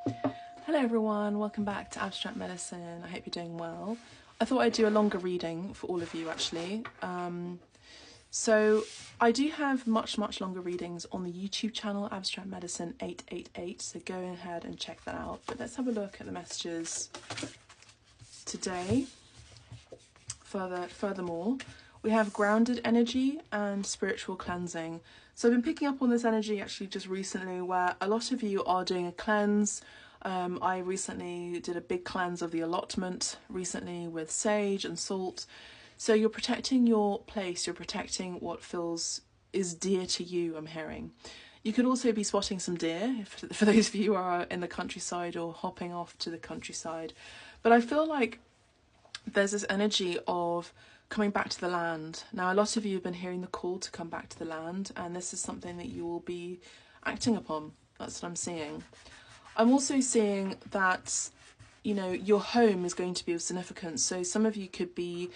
Hello everyone, welcome back to Abstract Medicine. I hope you're doing well. I thought I'd do a longer reading for all of you actually. So I do have much longer readings on the YouTube channel Abstract Medicine 888, so go ahead and check that out. But let's have a look at the messages today. Furthermore, we have grounded energy and spiritual cleansing. So I've been picking up on this energy actually just recently where a lot of you are doing a cleanse. I recently did a big cleanse of the allotment recently with sage and salt. So you're protecting your place, you're protecting what is dear to you, I'm hearing. You could also be spotting some deer, for those of you who are in the countryside or hopping off to the countryside. But I feel like there's this energy of coming back to the land. Now, a lot of you have been hearing the call to come back to the land, and this is something that you will be acting upon. That's what I'm seeing. I'm also seeing that, you know, your home is going to be of significance. So some of you could be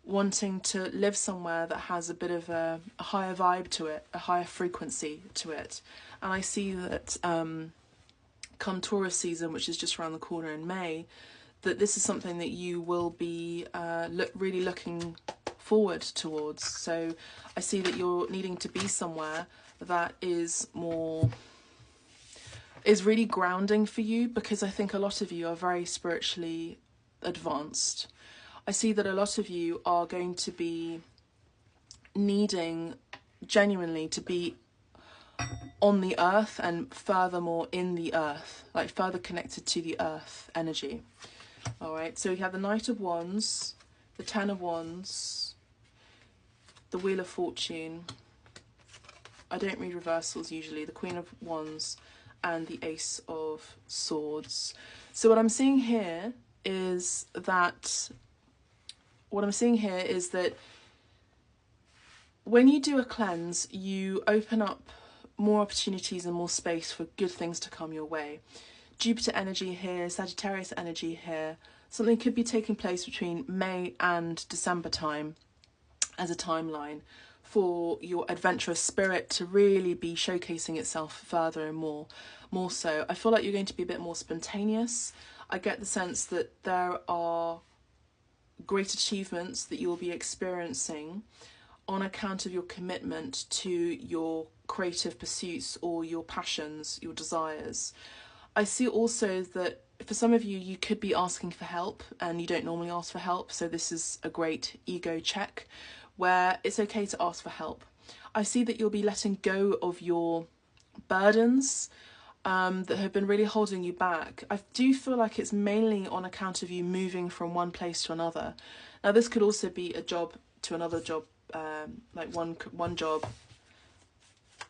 wanting to live somewhere that has a bit of a higher vibe to it, a higher frequency to it. And I see that come Taurus season, which is just around the corner in May, that this is something that you will be really looking forward towards. So I see that you're needing to be somewhere that is really grounding for you, because I think a lot of you are very spiritually advanced. I see that a lot of you are going to be needing genuinely to be on the earth and furthermore in the earth, like further connected to the earth energy. All right, so we have the Knight of Wands, the Ten of Wands, the Wheel of Fortune. I don't read reversals usually. The Queen of Wands and the Ace of Swords. So what I'm seeing here is that when you do a cleanse, you open up more opportunities and more space for good things to come your way. Jupiter energy here, Sagittarius energy here. Something could be taking place between May and December time as a timeline for your adventurous spirit to really be showcasing itself further and more so. I feel like you're going to be a bit more spontaneous. I get the sense that there are great achievements that you'll be experiencing on account of your commitment to your creative pursuits or your passions, your desires. I see also that for some of you, you could be asking for help and you don't normally ask for help. So this is a great ego check where it's okay to ask for help. I see that you'll be letting go of your burdens that have been really holding you back. I do feel like it's mainly on account of you moving from one place to another. Now, this could also be a job to another job, like one job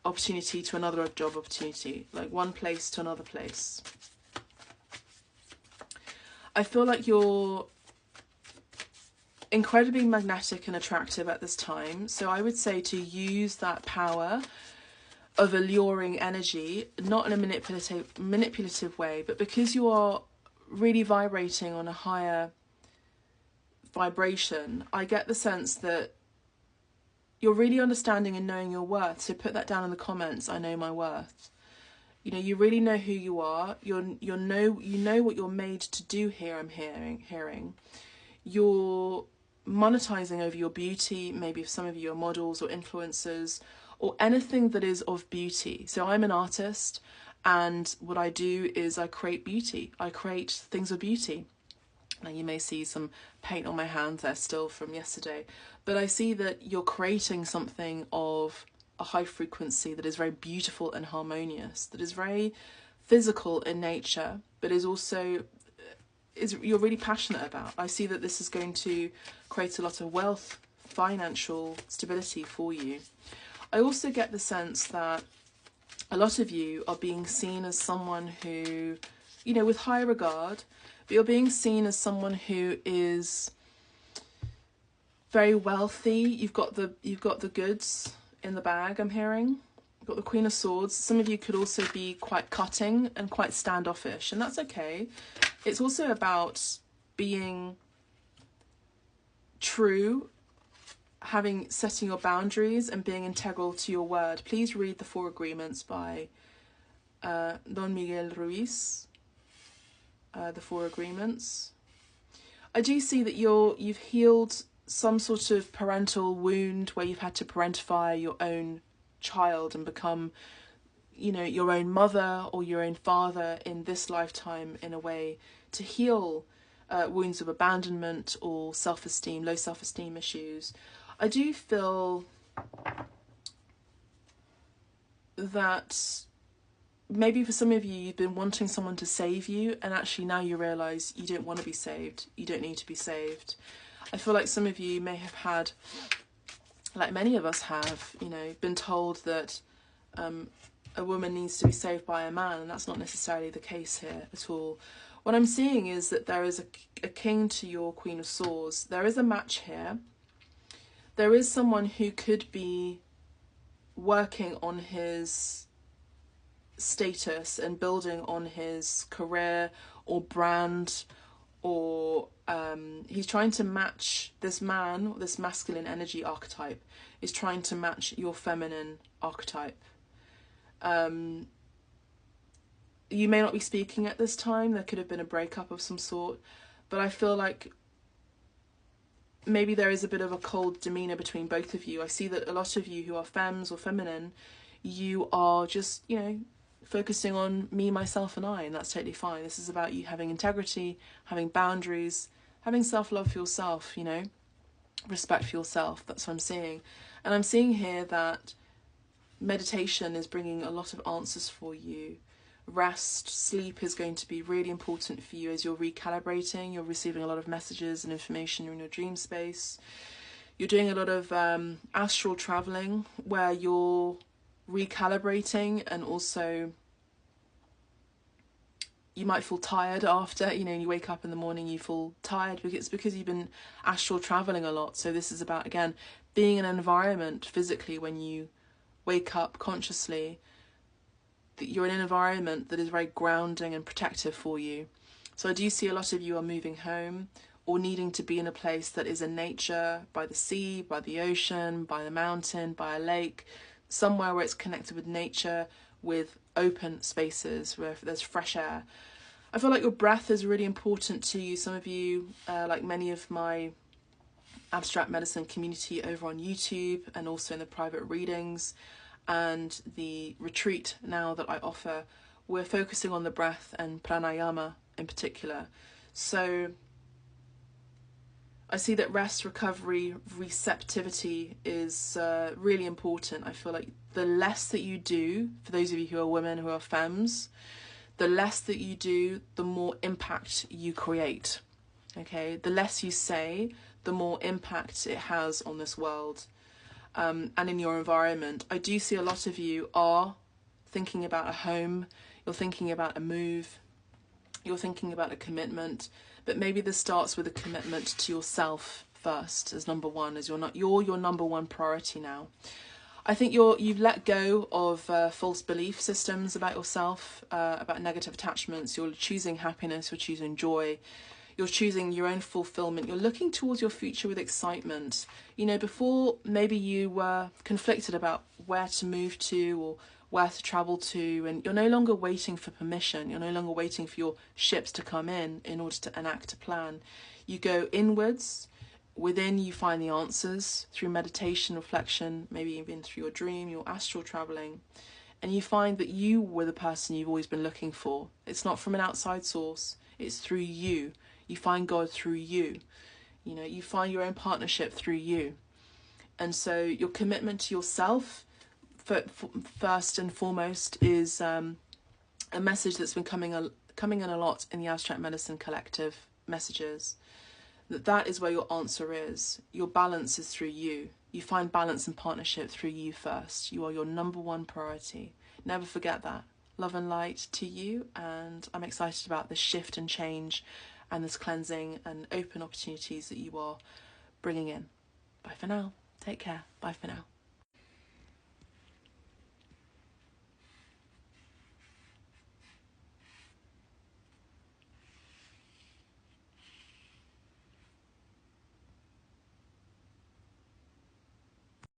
opportunity to another job opportunity, like one place to another place. I feel like you're incredibly magnetic and attractive at this time. So I would say to use that power of alluring energy, not in a manipulative way, but because you are really vibrating on a higher vibration, I get the sense that you're really understanding and knowing your worth. So put that down in the comments. I know my worth. You know, you really know who you are. You know what you're made to do here. I'm hearing. You're monetizing over your beauty. Maybe if some of you are models or influencers or anything that is of beauty. So I'm an artist, and what I do is I create beauty. I create things of beauty. Now you may see some paint on my hands there still from yesterday, but I see that you're creating something of a high frequency that is very beautiful and harmonious, that is very physical in nature, but is also you're really passionate about. I see that this is going to create a lot of wealth, financial stability for you. I also get the sense that a lot of you are being seen as someone who, you know, with high regard, but you're being seen as someone who is very wealthy. You've got the goods in the bag, I'm hearing. You've got the Queen of Swords. Some of you could also be quite cutting and quite standoffish, and that's okay. It's also about being true, setting your boundaries and being integral to your word. Please read the 4 Agreements by Don Miguel Ruiz. the Four Agreements. I do see that you've healed some sort of parental wound where you've had to parentify your own child and become, your own mother or your own father in this lifetime, in a way to heal wounds of abandonment or self-esteem, low self-esteem issues. I do feel that maybe for some of you, you've been wanting someone to save you, and actually now you realise you don't want to be saved. You don't need to be saved. I feel like some of you may have had, like many of us have, been told that a woman needs to be saved by a man, and that's not necessarily the case here at all. What I'm seeing is that there is a king to your Queen of Swords. There is a match here. There is someone who could be working on his status and building on his career or brand, or he's trying to match this man, this masculine energy archetype is trying to match your feminine archetype. You may not be speaking at this time. There could have been a breakup of some sort, but I feel like maybe there is a bit of a cold demeanour between both of you. I see that a lot of you who are femmes or feminine, you are just, focusing on me, myself and I, and that's totally fine. This is about you having integrity, having boundaries, having self-love for yourself, respect for yourself. That's what I'm seeing. And I'm seeing here that meditation is bringing a lot of answers for you. Rest, sleep is going to be really important for you as you're recalibrating. You're receiving a lot of messages and information in your dream space. You're doing a lot of astral traveling where you're recalibrating, and also you might feel tired after, you wake up in the morning, you feel tired because you've been astral traveling a lot. So this is about, again, being in an environment physically when you wake up consciously, that you're in an environment that is very grounding and protective for you. So I do see a lot of you are moving home or needing to be in a place that is in nature, by the sea, by the ocean, by the mountain, by a lake, somewhere where it's connected with nature, with open spaces where there's fresh air. I feel like your breath is really important to you. Some of you, like many of my abstract medicine community over on YouTube and also in the private readings and the retreat now that I offer, we're focusing on the breath and pranayama in particular. So I see that rest, recovery, receptivity is really important. I feel like the less that you do, for those of you who are women, who are femmes, the less that you do, the more impact you create. Okay, the less you say, the more impact it has on this world and in your environment. I do see a lot of you are thinking about a home, you're thinking about a move, you're thinking about a commitment, but maybe this starts with a commitment to yourself first as number one, as you're your number one priority now. I think you've let go of false belief systems about yourself, about negative attachments. You're choosing happiness, you're choosing joy, you're choosing your own fulfillment. You're looking towards your future with excitement. Before maybe you were conflicted about where to move to or where to travel to, and you're no longer waiting for permission. You're no longer waiting for your ships to come in order to enact a plan. You go inwards. Within, you find the answers through meditation, reflection, maybe even through your dream, your astral traveling, and you find that you were the person you've always been looking for. It's not from an outside source, it's through you. You find God through you. You find your own partnership through you. And so your commitment to yourself, first and foremost, is a message that's been coming in a lot in the Abstract Medicine Collective messages. That is where your answer is. Your balance is through you. You find balance and partnership through you first. You are your number one priority. Never forget that. Love and light to you, and I'm excited about this shift and change and this cleansing and open opportunities that you are bringing in. Bye for now. Take care. Bye for now.